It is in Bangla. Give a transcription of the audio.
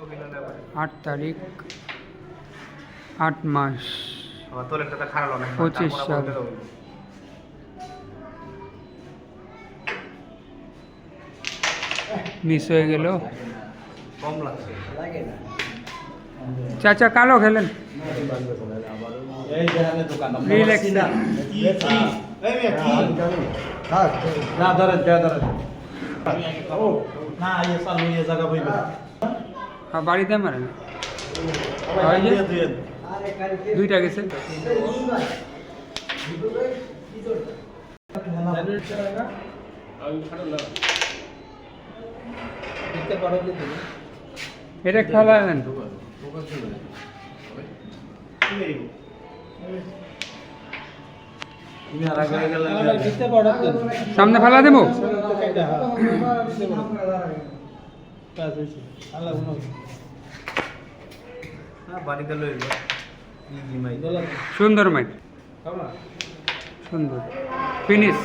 8 তারিখ 8 মাস 25 সাল। মিস হয়ে গেল। চাচা কালো খেলেন। বাড়িতে মারেন দুইটা গেছে। এটা খেলালেন সামনে ফেলা দেবো। সুন্দর মাইট সুন্দর ফিনিশ।